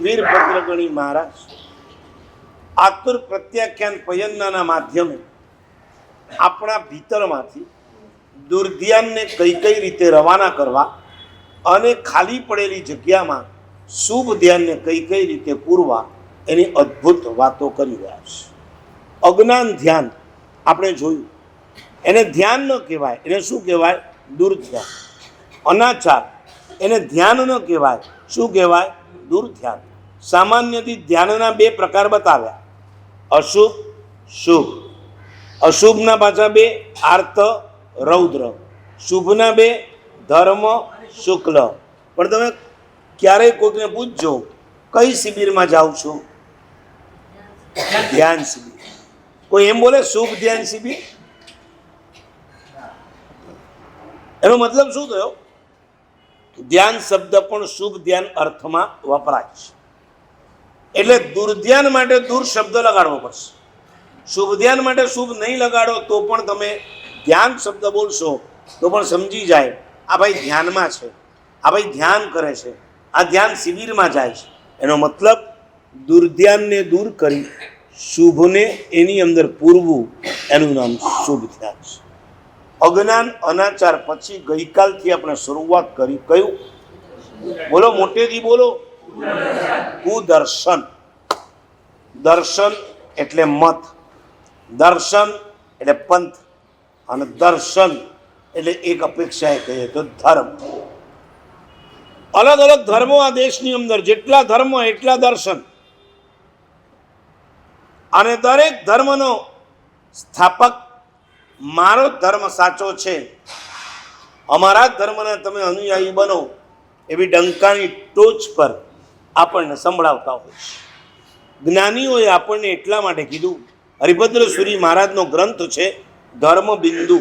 વીરભદ્રગણી મહારાજ આતુર પ્રત્યાખ્યાન પયન્નાના માધ્યમે આપણા ભીતરમાંથી દુર્ધ્યાનને કઈ કઈ રીતે રવાના કરવા અને ખાલી પડેલી જગ્યામાં શુભ ધ્યાનને કઈ કઈ રીતે પૂરવા એની અદ્ભુત વાતો કરી રહ્યા છે. અજ્ઞાન ધ્યાન આપણે જોયું, એને ધ્યાન ન કહેવાય, એને શું કહેવાય? દુર્ધ્યાન. અનાચાર એને ધ્યાન ન કહેવાય, શું કહેવાય? દુર્ધ્યાન. સામાન્યથી ધ્યાનના બે પ્રકાર બતાવ્યા, અશુભ શુભ. અશુભના પાછા બે, આર્ત રૌદ્ર. શુભના બે, ધર્મ શુક્લ. પણ તમે ક્યારેય કોઈકને પૂછજો કઈ શિબિરમાં જાઓ છો? ધ્યાન શિબિર. કોઈ એમ બોલે શુભ ધ્યાન શિબિર? એનો મતલબ શું થયો? ધ્યાન શબ્દ પણ શુભ ધ્યાન અર્થમાં વપરાય છે. એટલે દુર્ધ્યાન માટે દુર શબ્દ લગાડવો પડશે. શુભ ધ્યાન માટે શુભ નહીં લગાડો તો પણ તમે ધ્યાન શબ્દ બોલશો તો પણ સમજી જાય આ ભાઈ ધ્યાનમાં છે, આ ભાઈ ધ્યાન કરે છે, આ ધ્યાન શિબિરમાં જાય છે. એનો મતલબ દુર્ધ્યાનને દૂર કરી શુભને એની અંદર પૂરવું, એનું નામ શુભ ધ્યાન છે. અજ્ઞાન અનાચાર પછી ગઈકાલથી આપણે શરૂઆત કરી. કયું? બોલો, મોટેથી બોલો. કુદર્શન. દર્શન એટલે મત, દર્શન એટલે પંથ, અને દર્શન એટલે એક અપેક્ષાએ કહીએ તો ધર્મ. અલગ અલગ ધર્મો આ દેશની અંદર, જેટલા ધર્મો એટલા દર્શન. અને દરેક ધર્મનો સ્થાપક મારો ધર્મ સાચો છે, અમારા ધર્મના તમે અનુયાયી બનો, એવી ડંકાની ટોચ પર આપણને સંભળાવતા હોય છે. જ્ઞાનીઓએ આપણને એટલા માટે કીધું, હરિભદ્ર સુરી મહારાજનો ગ્રંથ છે ધર્મ બિંદુ,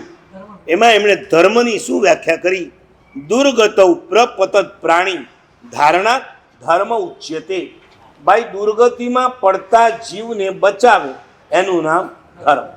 એમાં એમણે ધર્મની શું વ્યાખ્યા કરી? દુર્ગતૌ પ્રપતત પ્રાણી ધારણા ધર્મ ઉચ્યતે. ભાઈ દુર્ગતિમાં પડતા જીવને બચાવે એનું નામ ધર્મ.